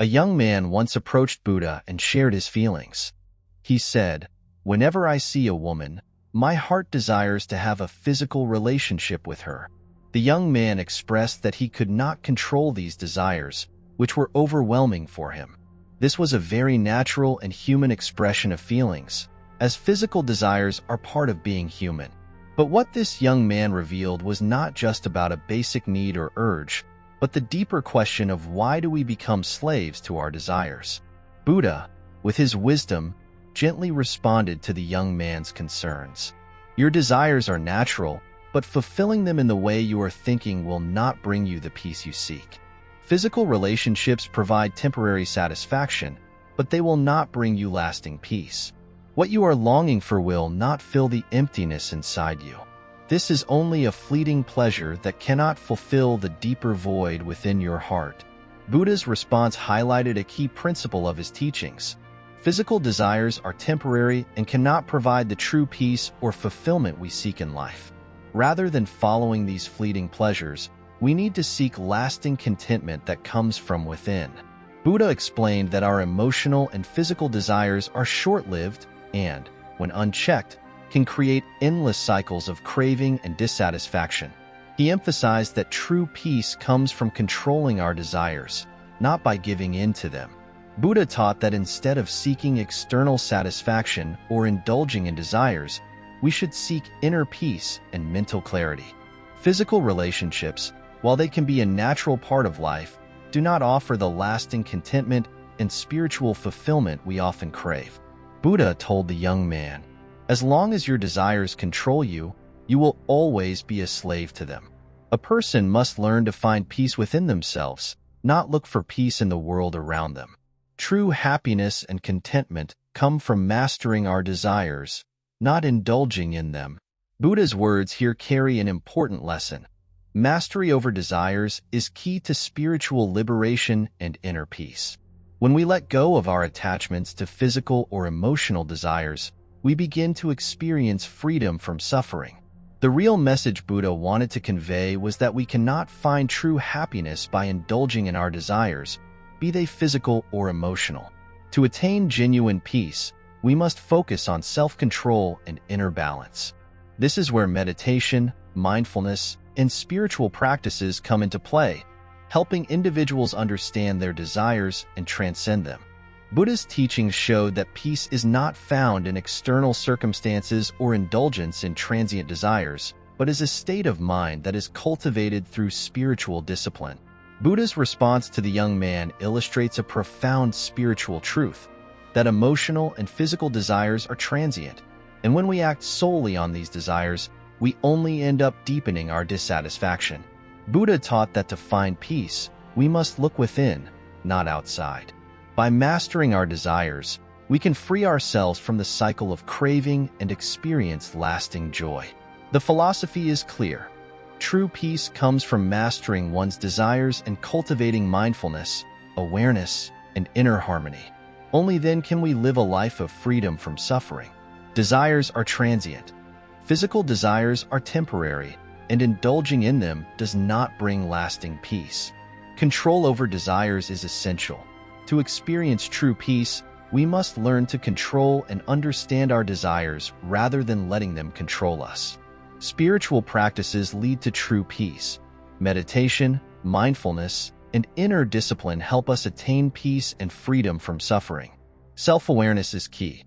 A young man once approached Buddha and shared his feelings. He said, "Whenever I see a woman, my heart desires to have a physical relationship with her." The young man expressed that he could not control these desires, which were overwhelming for him. This was a very natural and human expression of feelings, as physical desires are part of being human. But what this young man revealed was not just about a basic need or urge, but the deeper question of why do we become slaves to our desires. Buddha, with his wisdom, gently responded to the young man's concerns. Your desires are natural, but fulfilling them in the way you are thinking will not bring you the peace you seek. Physical relationships provide temporary satisfaction, but they will not bring you lasting peace. What you are longing for will not fill the emptiness inside you. This is only a fleeting pleasure that cannot fulfill the deeper void within your heart. Buddha's response highlighted a key principle of his teachings. Physical desires are temporary and cannot provide the true peace or fulfillment we seek in life. Rather than following these fleeting pleasures, we need to seek lasting contentment that comes from within. Buddha explained that our emotional and physical desires are short-lived and, when unchecked, can create endless cycles of craving and dissatisfaction. He emphasized that true peace comes from controlling our desires, not by giving in to them. Buddha taught that instead of seeking external satisfaction or indulging in desires, we should seek inner peace and mental clarity. Physical relationships, while they can be a natural part of life, do not offer the lasting contentment and spiritual fulfillment we often crave. Buddha told the young man, "As long as your desires control you, you will always be a slave to them." A person must learn to find peace within themselves, not look for peace in the world around them. True happiness and contentment come from mastering our desires, not indulging in them. Buddha's words here carry an important lesson. Mastery over desires is key to spiritual liberation and inner peace. When we let go of our attachments to physical or emotional desires, we begin to experience freedom from suffering. The real message Buddha wanted to convey was that we cannot find true happiness by indulging in our desires, be they physical or emotional. To attain genuine peace, we must focus on self-control and inner balance. This is where meditation, mindfulness, and spiritual practices come into play, helping individuals understand their desires and transcend them. Buddha's teachings showed that peace is not found in external circumstances or indulgence in transient desires, but is a state of mind that is cultivated through spiritual discipline. Buddha's response to the young man illustrates a profound spiritual truth, that emotional and physical desires are transient, and when we act solely on these desires, we only end up deepening our dissatisfaction. Buddha taught that to find peace, we must look within, not outside. By mastering our desires, we can free ourselves from the cycle of craving and experience lasting joy. The philosophy is clear. True peace comes from mastering one's desires and cultivating mindfulness, awareness, and inner harmony. Only then can we live a life of freedom from suffering. Desires are transient. Physical desires are temporary, and indulging in them does not bring lasting peace. Control over desires is essential. To experience true peace, we must learn to control and understand our desires rather than letting them control us. Spiritual practices lead to true peace. Meditation, mindfulness, and inner discipline help us attain peace and freedom from suffering. Self-awareness is key.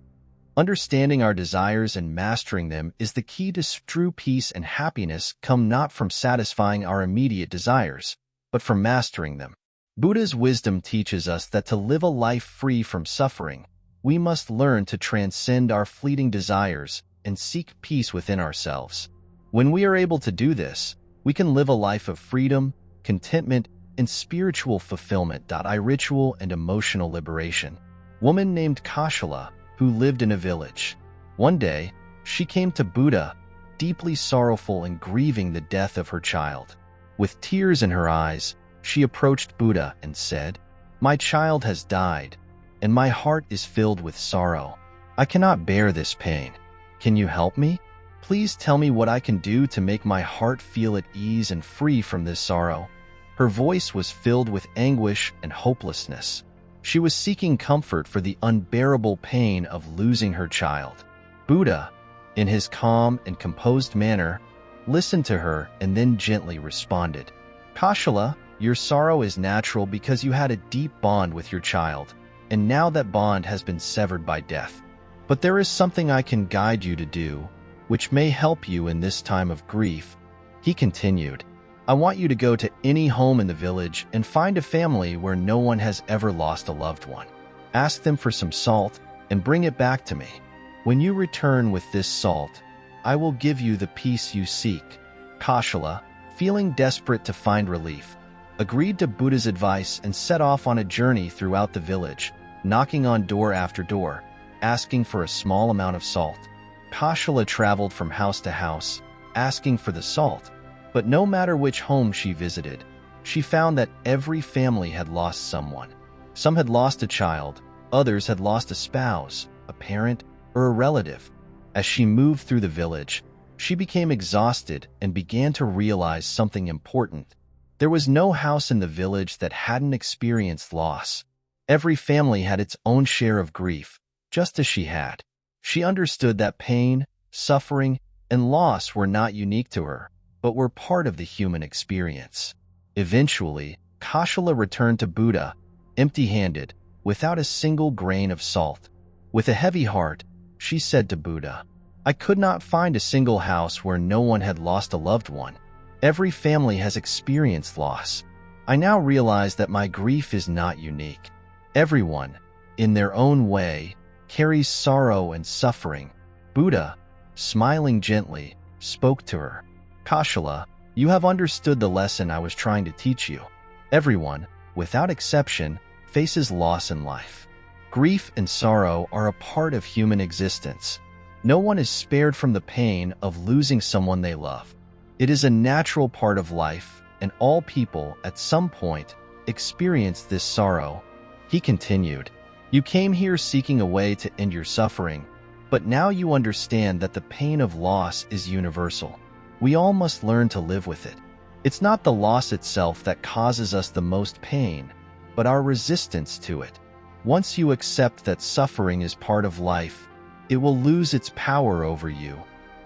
Understanding our desires and mastering them is the key to true peace and happiness come not from satisfying our immediate desires, but from mastering them. Buddha's wisdom teaches us that to live a life free from suffering, we must learn to transcend our fleeting desires and seek peace within ourselves. When we are able to do this, we can live a life of freedom, contentment, and spiritual fulfillment. Ritual and emotional liberation. Woman named Kaushala, who lived in a village. One day, she came to Buddha, deeply sorrowful and grieving the death of her child. With tears in her eyes, she approached Buddha and said, "My child has died, and my heart is filled with sorrow. I cannot bear this pain. Can you help me? Please tell me what I can do to make my heart feel at ease and free from this sorrow." Her voice was filled with anguish and hopelessness. She was seeking comfort for the unbearable pain of losing her child. Buddha, in his calm and composed manner, listened to her and then gently responded, "Kaushala, your sorrow is natural because you had a deep bond with your child, and now that bond has been severed by death. But there is something I can guide you to do, which may help you in this time of grief." He continued, "I want you to go to any home in the village and find a family where no one has ever lost a loved one. Ask them for some salt and bring it back to me. When you return with this salt, I will give you the peace you seek." Kaushala, feeling desperate to find relief, agreed to Buddha's advice and set off on a journey throughout the village, knocking on door after door, asking for a small amount of salt. Kaushala traveled from house to house, asking for the salt, but no matter which home she visited, she found that every family had lost someone. Some had lost a child, others had lost a spouse, a parent, or a relative. As she moved through the village, she became exhausted and began to realize something important. There was no house in the village that hadn't experienced loss. Every family had its own share of grief, just as she had. She understood that pain, suffering, and loss were not unique to her, but were part of the human experience. Eventually, Kaushala returned to Buddha, empty-handed, without a single grain of salt. With a heavy heart, she said to Buddha, "I could not find a single house where no one had lost a loved one. Every family has experienced loss. I now realize that my grief is not unique. Everyone, in their own way, carries sorrow and suffering." Buddha, smiling gently, spoke to her. "Kaushala, you have understood the lesson I was trying to teach you. Everyone, without exception, faces loss in life. Grief and sorrow are a part of human existence. No one is spared from the pain of losing someone they love. It is a natural part of life, and all people, at some point, experience this sorrow." He continued, "You came here seeking a way to end your suffering, but now you understand that the pain of loss is universal. We all must learn to live with it. It's not the loss itself that causes us the most pain, but our resistance to it. Once you accept that suffering is part of life, it will lose its power over you.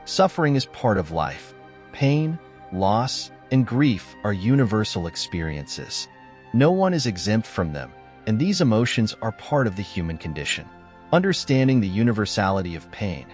Suffering is part of life. Pain, loss, and grief are universal experiences. No one is exempt from them, and these emotions are part of the human condition." Understanding the universality of pain.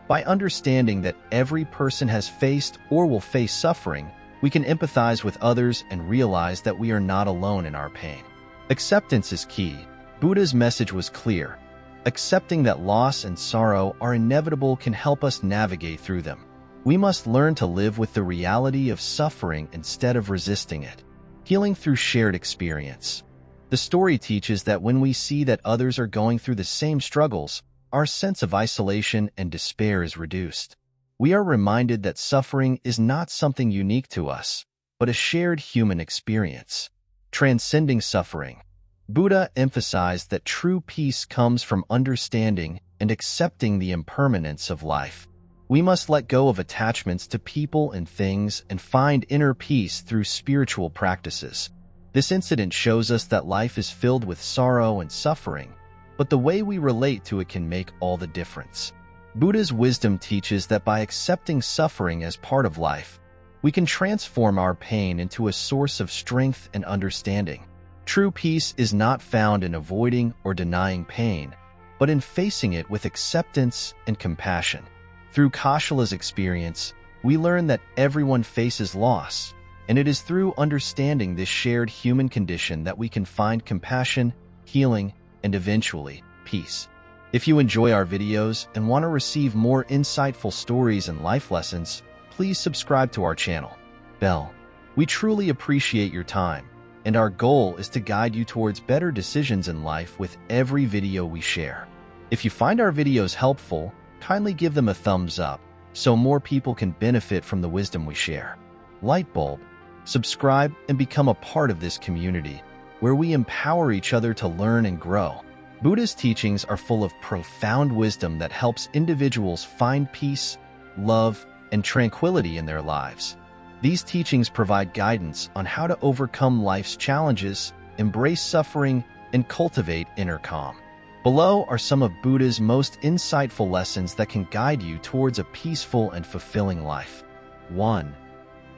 By understanding that every person has faced or will face suffering, we can empathize with others and realize that we are not alone in our pain. Acceptance is key. Buddha's message was clear. Accepting that loss and sorrow are inevitable can help us navigate through them. We must learn to live with the reality of suffering instead of resisting it. Healing through shared experience. The story teaches that when we see that others are going through the same struggles, our sense of isolation and despair is reduced. We are reminded that suffering is not something unique to us, but a shared human experience. Transcending suffering. Buddha emphasized that true peace comes from understanding and accepting the impermanence of life. We must let go of attachments to people and things and find inner peace through spiritual practices. This incident shows us that life is filled with sorrow and suffering, but the way we relate to it can make all the difference. Buddha's wisdom teaches that by accepting suffering as part of life, we can transform our pain into a source of strength and understanding. True peace is not found in avoiding or denying pain, but in facing it with acceptance and compassion. Through Kaushala's experience, we learn that everyone faces loss, and it is through understanding this shared human condition that we can find compassion, healing, and eventually, peace. If you enjoy our videos and want to receive more insightful stories and life lessons, please subscribe to our channel. Bell. We truly appreciate your time, and our goal is to guide you towards better decisions in life with every video we share. If you find our videos helpful, kindly give them a thumbs up so more people can benefit from the wisdom we share. Lightbulb. Subscribe and become a part of this community where we empower each other to learn and grow. Buddha's teachings are full of profound wisdom that helps individuals find peace, love, and tranquility in their lives. These teachings provide guidance on how to overcome life's challenges, embrace suffering, and cultivate inner calm. Below are some of Buddha's most insightful lessons that can guide you towards a peaceful and fulfilling life. 1.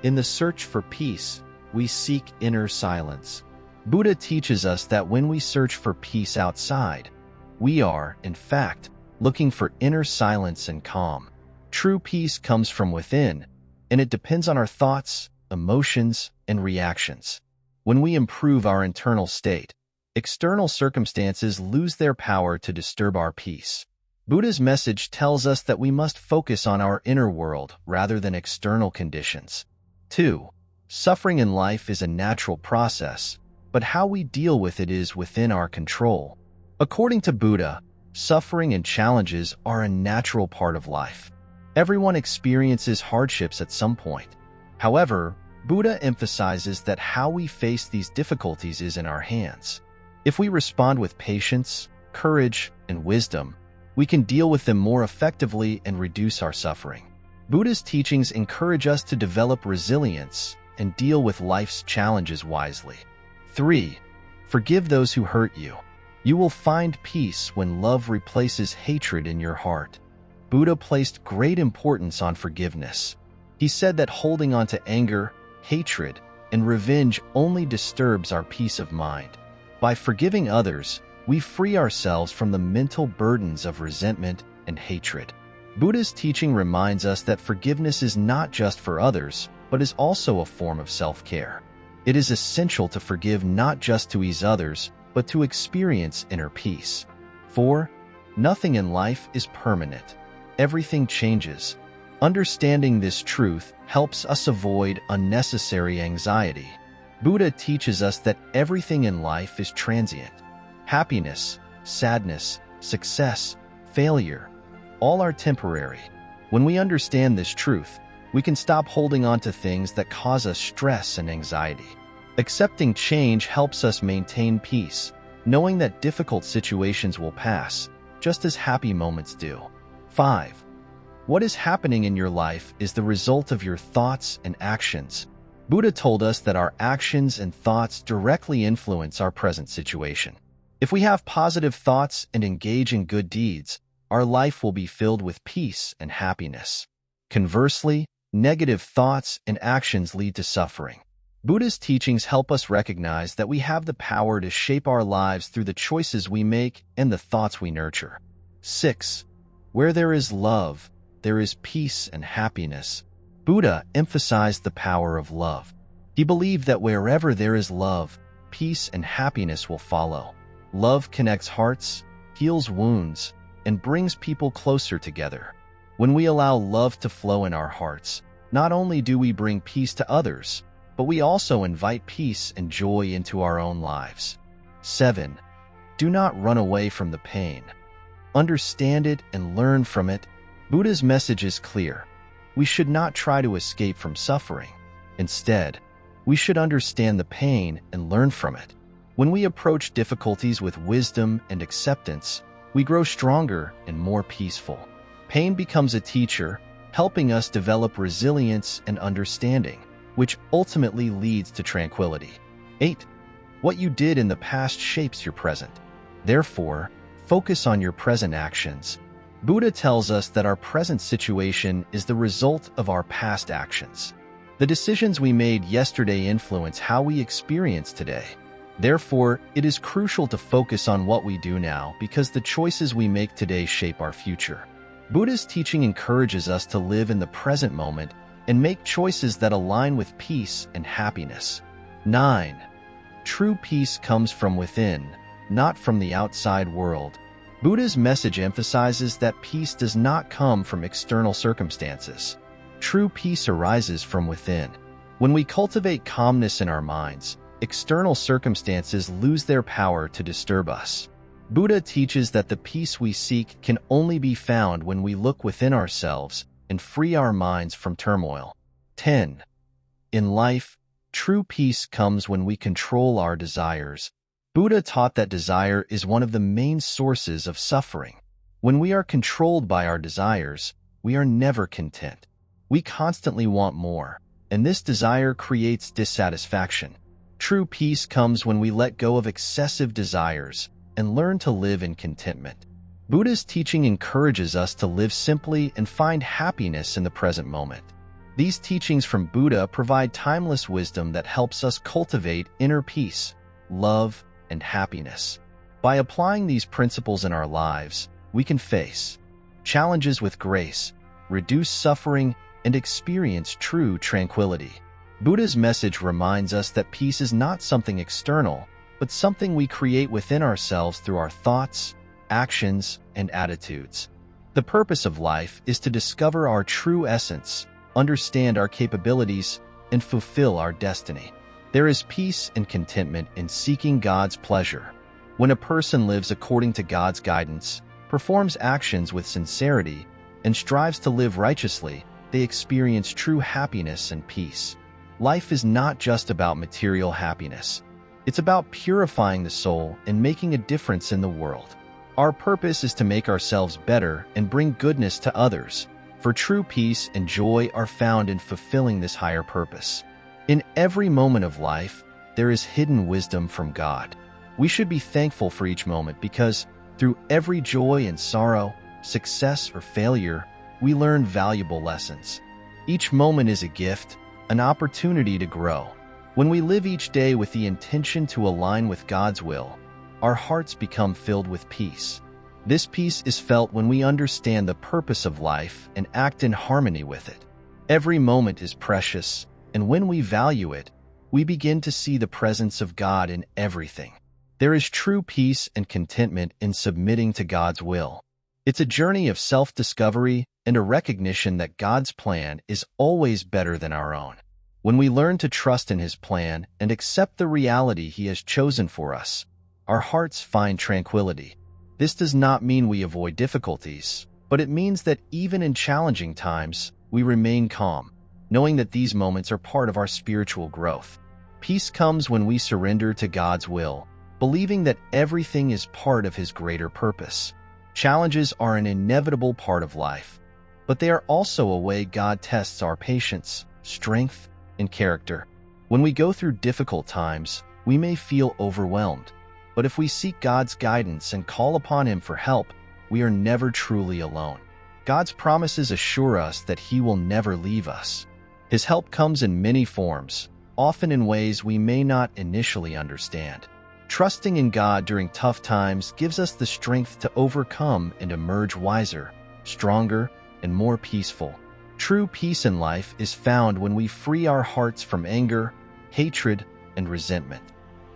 In the search for peace, we seek inner silence. Buddha teaches us that when we search for peace outside, we are, in fact, looking for inner silence and calm. True peace comes from within, and it depends on our thoughts, emotions, and reactions. When we improve our internal state, external circumstances lose their power to disturb our peace. Buddha's message tells us that we must focus on our inner world rather than external conditions. 2. Suffering in life is a natural process, but how we deal with it is within our control. According to Buddha, suffering and challenges are a natural part of life. Everyone experiences hardships at some point. However, Buddha emphasizes that how we face these difficulties is in our hands. If we respond with patience, courage, and wisdom, we can deal with them more effectively and reduce our suffering. Buddha's teachings encourage us to develop resilience and deal with life's challenges wisely. 3. Forgive those who hurt you. You will find peace when love replaces hatred in your heart. Buddha placed great importance on forgiveness. He said that holding on to anger, hatred, and revenge only disturbs our peace of mind. By forgiving others, we free ourselves from the mental burdens of resentment and hatred. Buddha's teaching reminds us that forgiveness is not just for others, but is also a form of self-care. It is essential to forgive not just to ease others, but to experience inner peace. 4. Nothing in life is permanent. Everything changes. Understanding this truth helps us avoid unnecessary anxiety. Buddha teaches us that everything in life is transient. Happiness, sadness, success, failure, all are temporary. When we understand this truth, we can stop holding on to things that cause us stress and anxiety. Accepting change helps us maintain peace, knowing that difficult situations will pass, just as happy moments do. 5. What is happening in your life is the result of your thoughts and actions. Buddha told us that our actions and thoughts directly influence our present situation. If we have positive thoughts and engage in good deeds, our life will be filled with peace and happiness. Conversely, negative thoughts and actions lead to suffering. Buddha's teachings help us recognize that we have the power to shape our lives through the choices we make and the thoughts we nurture. 6. Where there is love, there is peace and happiness. Buddha emphasized the power of love. He believed that wherever there is love, peace and happiness will follow. Love connects hearts, heals wounds, and brings people closer together. When we allow love to flow in our hearts, not only do we bring peace to others, but we also invite peace and joy into our own lives. 7. Do not run away from the pain. Understand it and learn from it. Buddha's message is clear. We should not try to escape from suffering. Instead, we should understand the pain and learn from it. When we approach difficulties with wisdom and acceptance, we grow stronger and more peaceful. Pain becomes a teacher, helping us develop resilience and understanding, which ultimately leads to tranquility. 8. What you did in the past shapes your present. Therefore, focus on your present actions. Buddha tells us that our present situation is the result of our past actions. The decisions we made yesterday influence how we experience today. Therefore, it is crucial to focus on what we do now because the choices we make today shape our future. Buddha's teaching encourages us to live in the present moment and make choices that align with peace and happiness. 9. True peace comes from within, not from the outside world. Buddha's message emphasizes that peace does not come from external circumstances. True peace arises from within. When we cultivate calmness in our minds, external circumstances lose their power to disturb us. Buddha teaches that the peace we seek can only be found when we look within ourselves and free our minds from turmoil. 10. In life, true peace comes when we control our desires. Buddha taught that desire is one of the main sources of suffering. When we are controlled by our desires, we are never content. We constantly want more, and this desire creates dissatisfaction. True peace comes when we let go of excessive desires and learn to live in contentment. Buddha's teaching encourages us to live simply and find happiness in the present moment. These teachings from Buddha provide timeless wisdom that helps us cultivate inner peace, love, and happiness. By applying these principles in our lives, we can face challenges with grace, reduce suffering, and experience true tranquility. Buddha's message reminds us that peace is not something external, but something we create within ourselves through our thoughts, actions, and attitudes. The purpose of life is to discover our true essence, understand our capabilities, and fulfill our destiny. There is peace and contentment in seeking God's pleasure. When a person lives according to God's guidance, performs actions with sincerity, and strives to live righteously, they experience true happiness and peace. Life is not just about material happiness. It's about purifying the soul and making a difference in the world. Our purpose is to make ourselves better and bring goodness to others, for true peace and joy are found in fulfilling this higher purpose. In every moment of life, there is hidden wisdom from God. We should be thankful for each moment because, through every joy and sorrow, success or failure, we learn valuable lessons. Each moment is a gift, an opportunity to grow. When we live each day with the intention to align with God's will, our hearts become filled with peace. This peace is felt when we understand the purpose of life and act in harmony with it. Every moment is precious, and when we value it, we begin to see the presence of God in everything. There is true peace and contentment in submitting to God's will. It's a journey of self-discovery and a recognition that God's plan is always better than our own. When we learn to trust in His plan and accept the reality He has chosen for us, our hearts find tranquility. This does not mean we avoid difficulties, but it means that even in challenging times, we remain calm, knowing that these moments are part of our spiritual growth. Peace comes when we surrender to God's will, believing that everything is part of His greater purpose. Challenges are an inevitable part of life, but they are also a way God tests our patience, strength, and character. When we go through difficult times, we may feel overwhelmed, but if we seek God's guidance and call upon Him for help, we are never truly alone. God's promises assure us that He will never leave us. His help comes in many forms, often in ways we may not initially understand. Trusting in God during tough times gives us the strength to overcome and emerge wiser, stronger, and more peaceful. True peace in life is found when we free our hearts from anger, hatred, and resentment.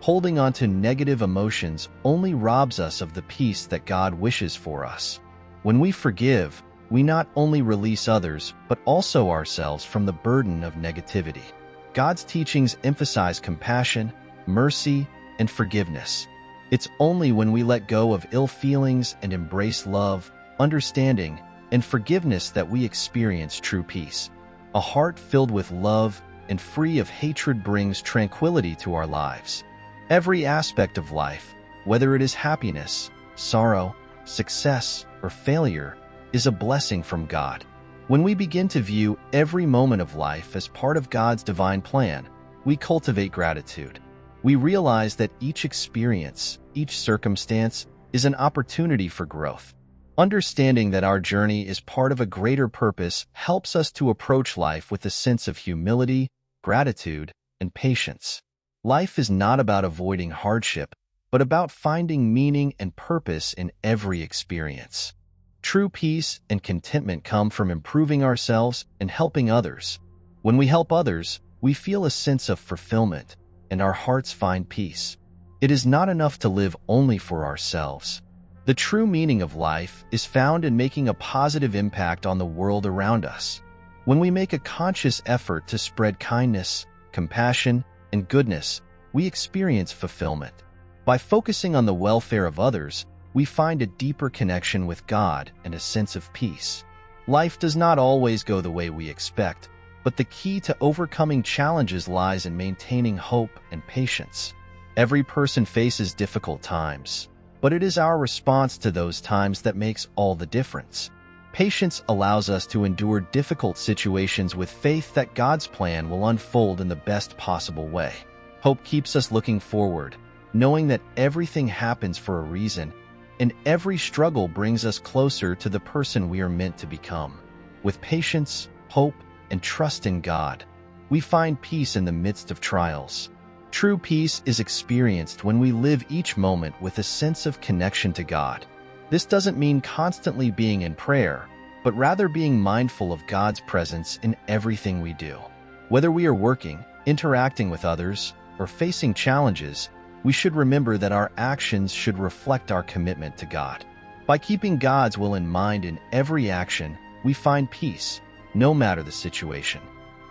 Holding on to negative emotions only robs us of the peace that God wishes for us. When we forgive, we not only release others, but also ourselves from the burden of negativity. God's teachings emphasize compassion, mercy, and forgiveness. It's only when we let go of ill feelings and embrace love, understanding, and forgiveness that we experience true peace. A heart filled with love and free of hatred brings tranquility to our lives. Every aspect of life, whether it is happiness, sorrow, success, or failure, is a blessing from God. When we begin to view every moment of life as part of God's divine plan, we cultivate gratitude. We realize that each experience, each circumstance, is an opportunity for growth. Understanding that our journey is part of a greater purpose helps us to approach life with a sense of humility, gratitude, and patience. Life is not about avoiding hardship, but about finding meaning and purpose in every experience. True peace and contentment come from improving ourselves and helping others. When we help others, we feel a sense of fulfillment, and our hearts find peace. It is not enough to live only for ourselves. The true meaning of life is found in making a positive impact on the world around us. When we make a conscious effort to spread kindness, compassion, and goodness, we experience fulfillment. By focusing on the welfare of others, we find a deeper connection with God and a sense of peace. Life does not always go the way we expect, but the key to overcoming challenges lies in maintaining hope and patience. Every person faces difficult times, but it is our response to those times that makes all the difference. Patience allows us to endure difficult situations with faith that God's plan will unfold in the best possible way. Hope keeps us looking forward, knowing that everything happens for a reason, and every struggle brings us closer to the person we are meant to become. With patience, hope, and trust in God, we find peace in the midst of trials. True peace is experienced when we live each moment with a sense of connection to God. This doesn't mean constantly being in prayer, but rather being mindful of God's presence in everything we do. Whether we are working, interacting with others, or facing challenges, we should remember that our actions should reflect our commitment to God. By keeping God's will in mind in every action, we find peace, no matter the situation.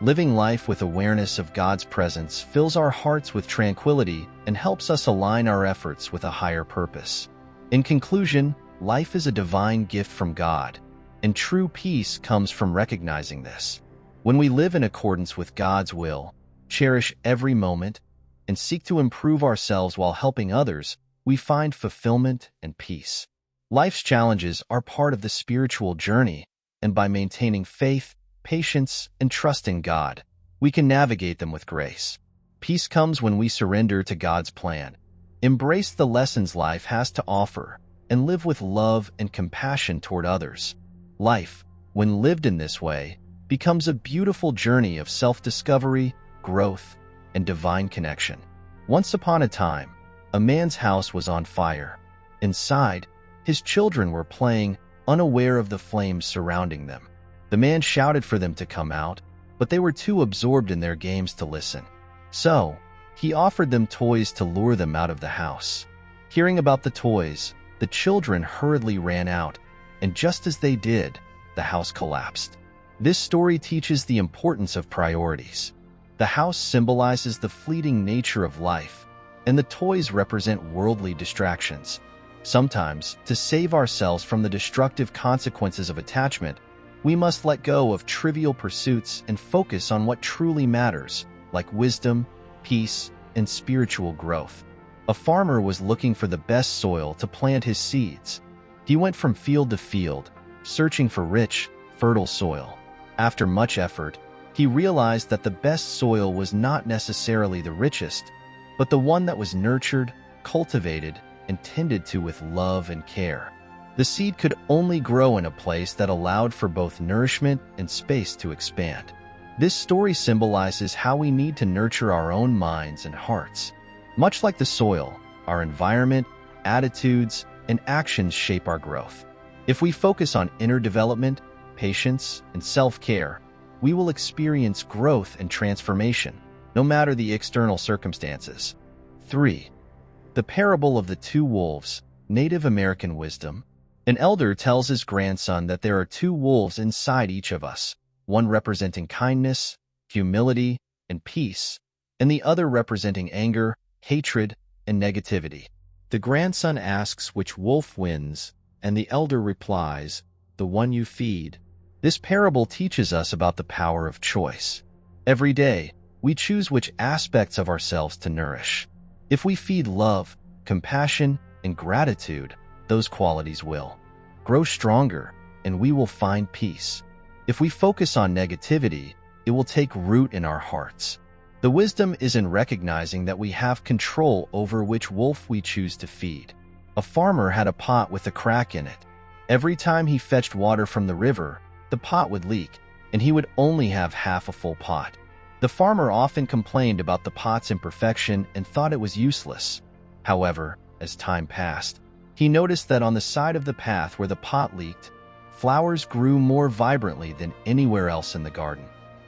Living life with awareness of God's presence fills our hearts with tranquility and helps us align our efforts with a higher purpose. In conclusion, life is a divine gift from God, and true peace comes from recognizing this. When we live in accordance with God's will, cherish every moment, and seek to improve ourselves while helping others, we find fulfillment and peace. Life's challenges are part of the spiritual journey, and by maintaining faith, patience, and trust in God, we can navigate them with grace. Peace comes when we surrender to God's plan, embrace the lessons life has to offer, and live with love and compassion toward others. Life, when lived in this way, becomes a beautiful journey of self-discovery, growth, and divine connection. Once upon a time, a man's house was on fire. Inside, his children were playing, unaware of the flames surrounding them. The man shouted for them to come out, but they were too absorbed in their games to listen. So, he offered them toys to lure them out of the house. Hearing about the toys, the children hurriedly ran out, and just as they did, the house collapsed. This story teaches the importance of priorities. The house symbolizes the fleeting nature of life, and the toys represent worldly distractions. Sometimes, to save ourselves from the destructive consequences of attachment, we must let go of trivial pursuits and focus on what truly matters, like wisdom, peace, and spiritual growth. A farmer was looking for the best soil to plant his seeds. He went from field to field, searching for rich, fertile soil. After much effort, he realized that the best soil was not necessarily the richest, but the one that was nurtured, cultivated, and tended to with love and care. The seed could only grow in a place that allowed for both nourishment and space to expand. This story symbolizes how we need to nurture our own minds and hearts. Much like the soil, our environment, attitudes, and actions shape our growth. If we focus on inner development, patience, and self-care, we will experience growth and transformation, no matter the external circumstances. 3. The Parable of the Two Wolves, Native American Wisdom. An elder tells his grandson that there are two wolves inside each of us, one representing kindness, humility, and peace, and the other representing anger, hatred, and negativity. The grandson asks which wolf wins, and the elder replies, "The one you feed." This parable teaches us about the power of choice. Every day, we choose which aspects of ourselves to nourish. If we feed love, compassion, and gratitude, those qualities will grow stronger, and we will find peace. If we focus on negativity, it will take root in our hearts. The wisdom is in recognizing that we have control over which wolf we choose to feed. A farmer had a pot with a crack in it. Every time he fetched water from the river, the pot would leak, and he would only have half a full pot. The farmer often complained about the pot's imperfection and thought it was useless. However, as time passed, he noticed that on the side of the path where the pot leaked, flowers grew more vibrantly than anywhere else in the garden.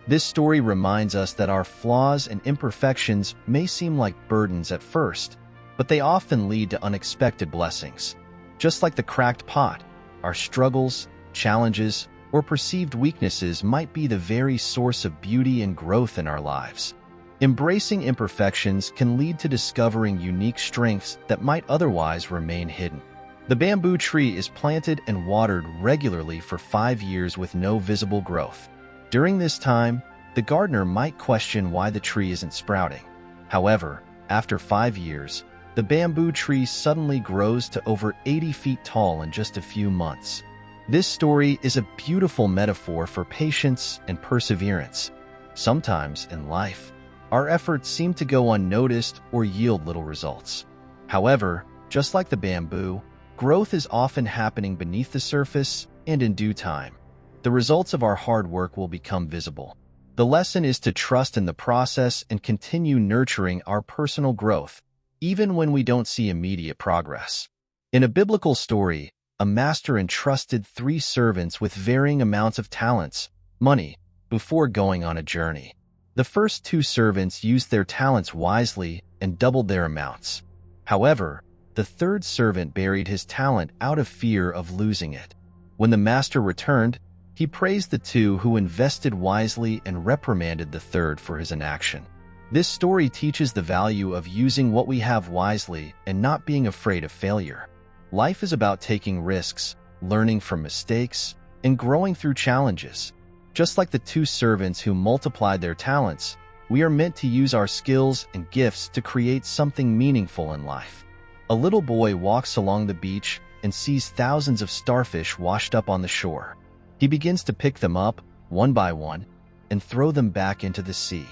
This story reminds us that our flaws and imperfections may seem like burdens at first, but they often lead to unexpected blessings. Just like the cracked pot, our struggles, challenges, or perceived weaknesses might be the very source of beauty and growth in our lives. Embracing imperfections can lead to discovering unique strengths that might otherwise remain hidden. The bamboo tree is planted and watered regularly for 5 years with no visible growth. During this time, the gardener might question why the tree isn't sprouting. However, after 5 years, the bamboo tree suddenly grows to over 80 feet tall in just a few months. This story is a beautiful metaphor for patience and perseverance. Sometimes in life, our efforts seem to go unnoticed or yield little results. However, just like the bamboo, growth is often happening beneath the surface, and in due time, the results of our hard work will become visible. The lesson is to trust in the process and continue nurturing our personal growth, even when we don't see immediate progress. In a biblical story, a master entrusted 3 servants with varying amounts of talents, money, before going on a journey. The first 2 servants used their talents wisely and doubled their amounts. However, the 3rd servant buried his talent out of fear of losing it. When the master returned, he praised the 2 who invested wisely and reprimanded the 3rd for his inaction. This story teaches the value of using what we have wisely and not being afraid of failure. Life is about taking risks, learning from mistakes, and growing through challenges. Just like the 2 servants who multiplied their talents, we are meant to use our skills and gifts to create something meaningful in life. A little boy walks along the beach and sees thousands of starfish washed up on the shore. He begins to pick them up, one by one, and throw them back into the sea.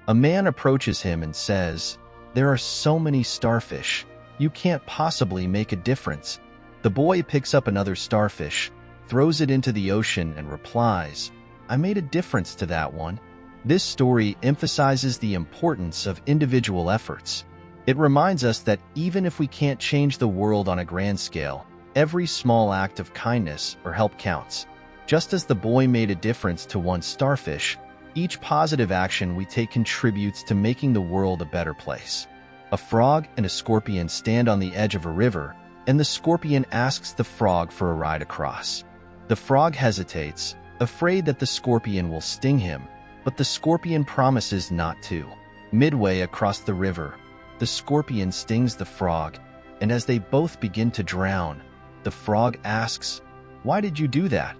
A man approaches him and says, "There are so many starfish. You can't possibly make a difference." The boy picks up another starfish, throws it into the ocean, and replies, "I made a difference to that one." This story emphasizes the importance of individual efforts. It reminds us that even if we can't change the world on a grand scale, every small act of kindness or help counts. Just as the boy made a difference to one starfish, each positive action we take contributes to making the world a better place. A frog and a scorpion stand on the edge of a river, and the scorpion asks the frog for a ride across. The frog hesitates, afraid that the scorpion will sting him, but the scorpion promises not to. Midway across the river, the scorpion stings the frog, and as they both begin to drown, the frog asks, "Why did you do that?"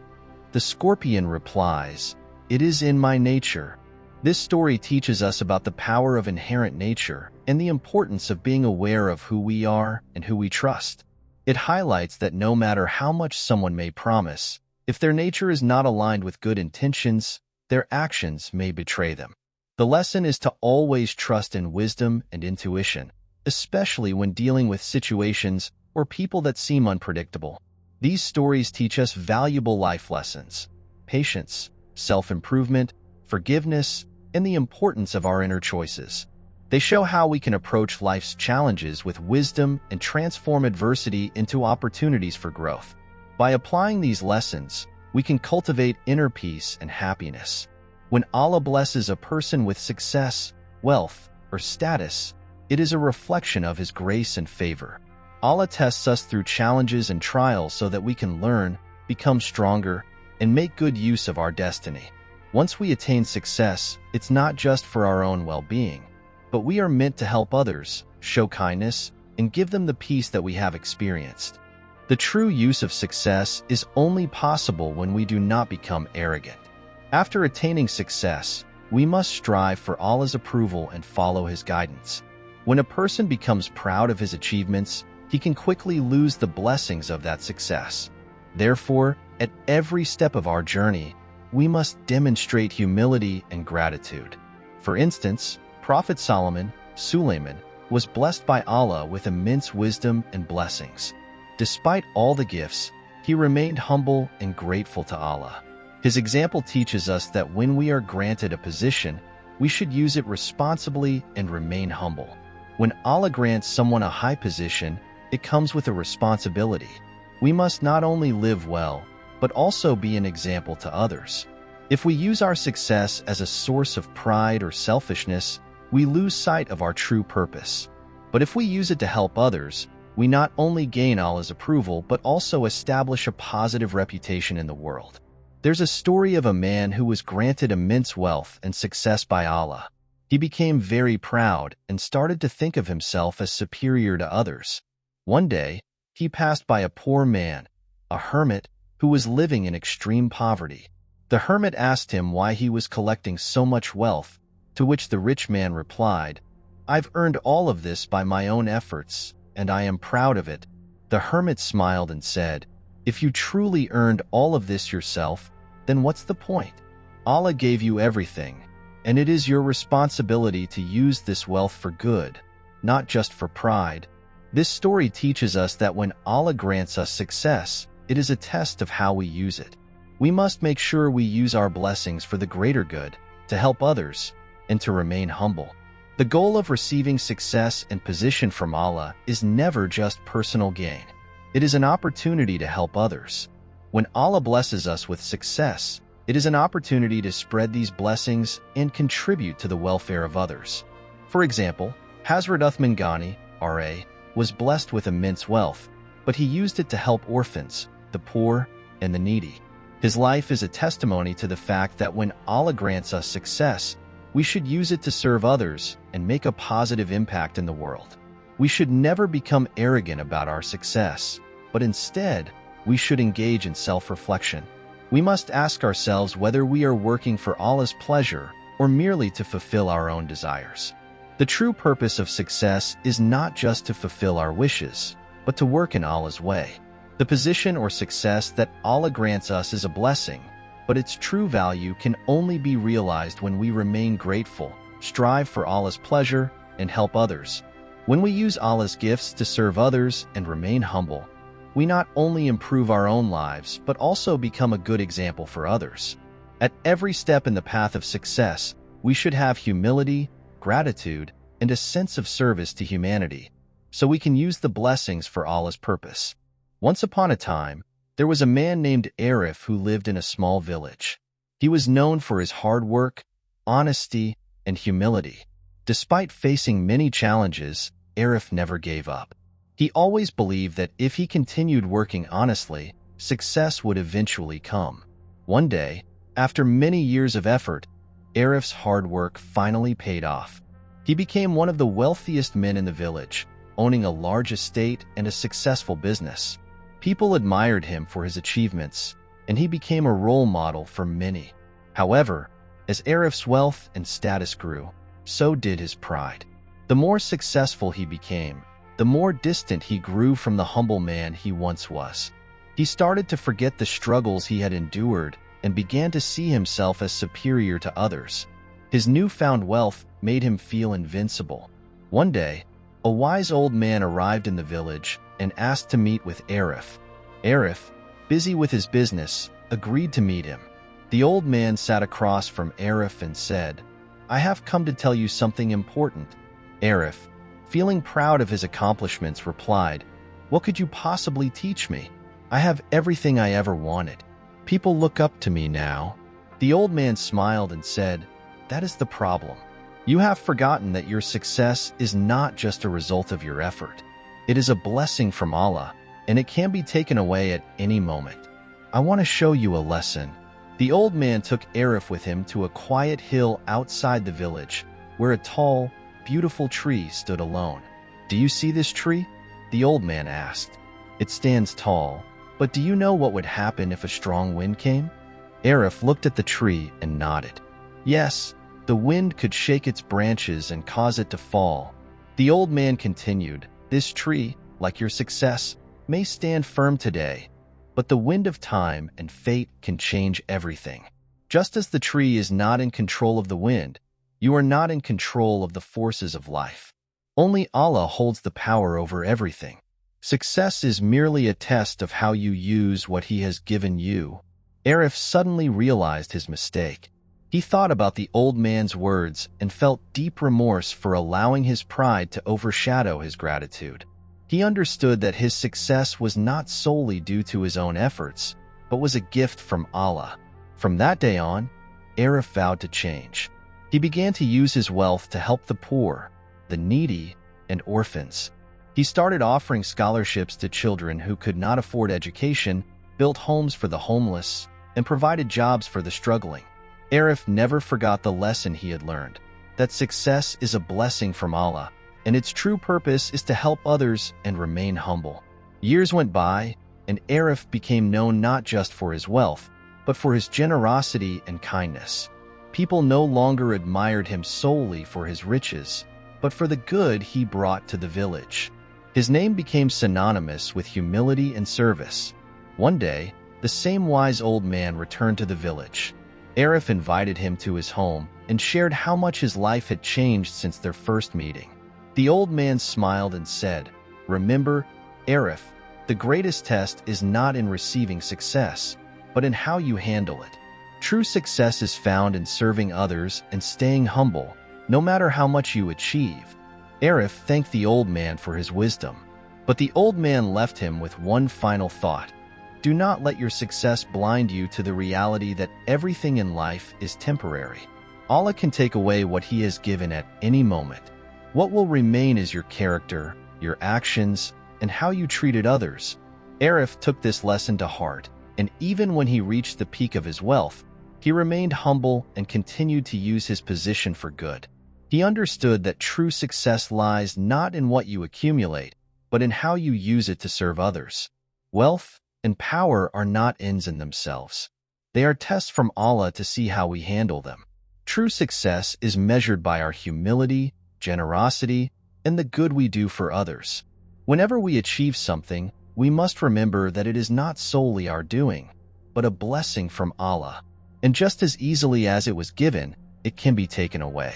The scorpion replies, "It is in my nature." This story teaches us about the power of inherent nature and the importance of being aware of who we are and who we trust. It highlights that no matter how much someone may promise, if their nature is not aligned with good intentions, their actions may betray them. The lesson is to always trust in wisdom and intuition, especially when dealing with situations or people that seem unpredictable. These stories teach us valuable life lessons: patience, self-improvement, forgiveness, and the importance of our inner choices. They show how we can approach life's challenges with wisdom and transform adversity into opportunities for growth. By applying these lessons, we can cultivate inner peace and happiness. When Allah blesses a person with success, wealth, or status, it is a reflection of His grace and favor. Allah tests us through challenges and trials so that we can learn, become stronger, and make good use of our destiny. Once we attain success, it's not just for our own well-being, but we are meant to help others, show kindness, and give them the peace that we have experienced. The true use of success is only possible when we do not become arrogant. After attaining success, we must strive for Allah's approval and follow His guidance. When a person becomes proud of his achievements, he can quickly lose the blessings of that success. Therefore, at every step of our journey, we must demonstrate humility and gratitude. For instance, Prophet Suleiman, was blessed by Allah with immense wisdom and blessings. Despite all the gifts, he remained humble and grateful to Allah. His example teaches us that when we are granted a position, we should use it responsibly and remain humble. When Allah grants someone a high position, it comes with a responsibility. We must not only live well, but also be an example to others. If we use our success as a source of pride or selfishness, we lose sight of our true purpose. But if we use it to help others, we not only gain Allah's approval, but also establish a positive reputation in the world. There's a story of a man who was granted immense wealth and success by Allah. He became very proud and started to think of himself as superior to others. One day, he passed by a poor man, a hermit, who was living in extreme poverty. The hermit asked him why he was collecting so much wealth, to which the rich man replied, "I've earned all of this by my own efforts, and I am proud of it." The hermit smiled and said, "If you truly earned all of this yourself, then what's the point? Allah gave you everything. and it is your responsibility to use this wealth for good, not just for pride. This story teaches us that when Allah grants us success, it is a test of how we use it. We must make sure we use our blessings for the greater good, to help others, and to remain humble. The goal of receiving success and position from Allah is never just personal gain. It is an opportunity to help others. When Allah blesses us with success, it is an opportunity to spread these blessings and contribute to the welfare of others. For example, Hazrat Uthman Ghani, R.A., was blessed with immense wealth, but he used it to help orphans, the poor, and the needy. His life is a testimony to the fact that when Allah grants us success, we should use it to serve others and make a positive impact in the world. We should never become arrogant about our success, but instead, we should engage in self-reflection. We must ask ourselves whether we are working for Allah's pleasure or merely to fulfill our own desires. The true purpose of success is not just to fulfill our wishes, but to work in Allah's way. The position or success that Allah grants us is a blessing, but its true value can only be realized when we remain grateful, strive for Allah's pleasure, and help others. When we use Allah's gifts to serve others and remain humble, we not only improve our own lives, but also become a good example for others. At every step in the path of success, we should have humility, gratitude, and a sense of service to humanity, so we can use the blessings for Allah's purpose. Once upon a time, there was a man named Arif who lived in a small village. He was known for his hard work, honesty, and humility. Despite facing many challenges, Arif never gave up. He always believed that if he continued working honestly, success would eventually come. One day, after many years of effort, Arif's hard work finally paid off. He became one of the wealthiest men in the village, owning a large estate and a successful business. People admired him for his achievements, and he became a role model for many. However, as Arif's wealth and status grew, so did his pride. The more successful he became, the more distant he grew from the humble man he once was. He started to forget the struggles he had endured and began to see himself as superior to others. His newfound wealth made him feel invincible. One day, a wise old man arrived in the village and asked to meet with Arif. Arif, busy with his business, agreed to meet him. The old man sat across from Arif and said, "I have come to tell you something important." Arif, feeling proud of his accomplishments, replied, "What could you possibly teach me? I have everything I ever wanted. People look up to me now." The old man smiled and said, "That is the problem. You have forgotten that your success is not just a result of your effort. It is a blessing from Allah, and it can be taken away at any moment. I want to show you a lesson." The old man took Arif with him to a quiet hill outside the village, where a tall, beautiful tree stood alone. "Do you see this tree?" the old man asked. "It stands tall, but do you know what would happen if a strong wind came?" Arif looked at the tree and nodded. "Yes, the wind could shake its branches and cause it to fall." The old man continued, "This tree, like your success, may stand firm today, but the wind of time and fate can change everything. Just as the tree is not in control of the wind, you are not in control of the forces of life. Only Allah holds the power over everything. Success is merely a test of how you use what He has given you." Arif suddenly realized his mistake. He thought about the old man's words and felt deep remorse for allowing his pride to overshadow his gratitude. He understood that his success was not solely due to his own efforts, but was a gift from Allah. From that day on, Arif vowed to change. He began to use his wealth to help the poor, the needy, and orphans. He started offering scholarships to children who could not afford education, built homes for the homeless, and provided jobs for the struggling. Arif never forgot the lesson he had learned, that success is a blessing from Allah, and its true purpose is to help others and remain humble. Years went by, and Arif became known not just for his wealth, but for his generosity and kindness. People no longer admired him solely for his riches, but for the good he brought to the village. His name became synonymous with humility and service. One day, the same wise old man returned to the village. Arif invited him to his home and shared how much his life had changed since their first meeting. The old man smiled and said, "Remember, Arif, the greatest test is not in receiving success, but in how you handle it. True success is found in serving others and staying humble, no matter how much you achieve." Arif thanked the old man for his wisdom, but the old man left him with one final thought. Do not let your success blind you to the reality that everything in life is temporary. Allah can take away what He has given at any moment. What will remain is your character, your actions, and how you treated others. Arif took this lesson to heart, and even when he reached the peak of his wealth, he remained humble and continued to use his position for good. He understood that true success lies not in what you accumulate, but in how you use it to serve others. Wealth and power are not ends in themselves. They are tests from Allah to see how we handle them. True success is measured by our humility, generosity, and the good we do for others. Whenever we achieve something, we must remember that it is not solely our doing, but a blessing from Allah. And just as easily as it was given, it can be taken away.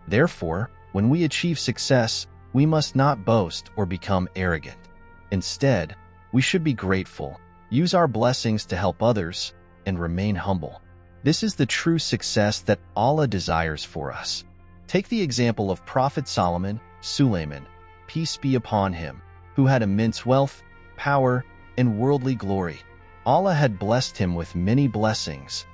Therefore, when we achieve success, we must not boast or become arrogant. Instead, we should be grateful, use our blessings to help others, and remain humble. This is the true success that Allah desires for us. Take the example of Prophet Solomon, Suleiman, peace be upon him, who had immense wealth, power, and worldly glory. Allah had blessed him with many blessings,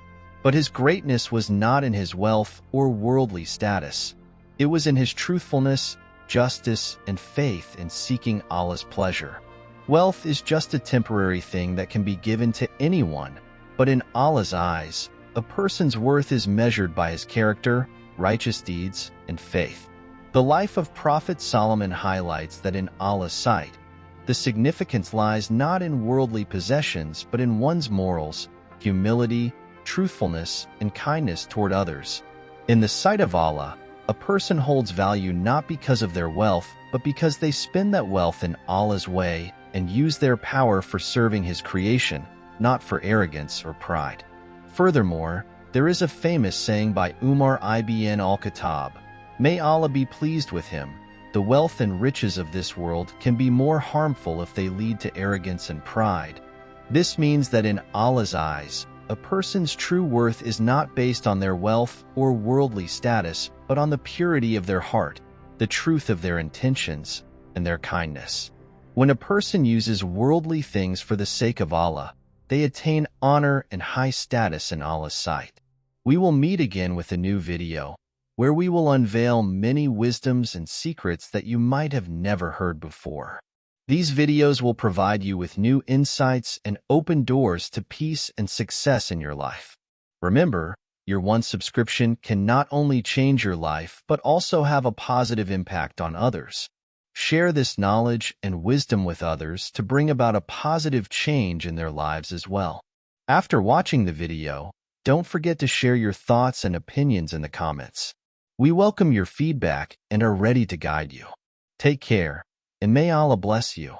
but his greatness was not in his wealth or worldly status. It was in his truthfulness, justice, and faith in seeking Allah's pleasure. Wealth is just a temporary thing that can be given to anyone, but in Allah's eyes, a person's worth is measured by his character, righteous deeds, and faith. The life of Prophet Solomon highlights that in Allah's sight, the significance lies not in worldly possessions but in one's morals, humility, truthfulness, and kindness toward others. In the sight of Allah, a person holds value not because of their wealth, but because they spend that wealth in Allah's way and use their power for serving His creation, not for arrogance or pride. Furthermore, there is a famous saying by Umar ibn al-Khattab, may Allah be pleased with him, the wealth and riches of this world can be more harmful if they lead to arrogance and pride. This means that in Allah's eyes, a person's true worth is not based on their wealth or worldly status, but on the purity of their heart, the truth of their intentions, and their kindness. When a person uses worldly things for the sake of Allah, they attain honor and high status in Allah's sight. We will meet again with a new video, where we will unveil many wisdoms and secrets that you might have never heard before. These videos will provide you with new insights and open doors to peace and success in your life. Remember, your one subscription can not only change your life, but also have a positive impact on others. Share this knowledge and wisdom with others to bring about a positive change in their lives as well. After watching the video, don't forget to share your thoughts and opinions in the comments. We welcome your feedback and are ready to guide you. Take care, and may Allah bless you.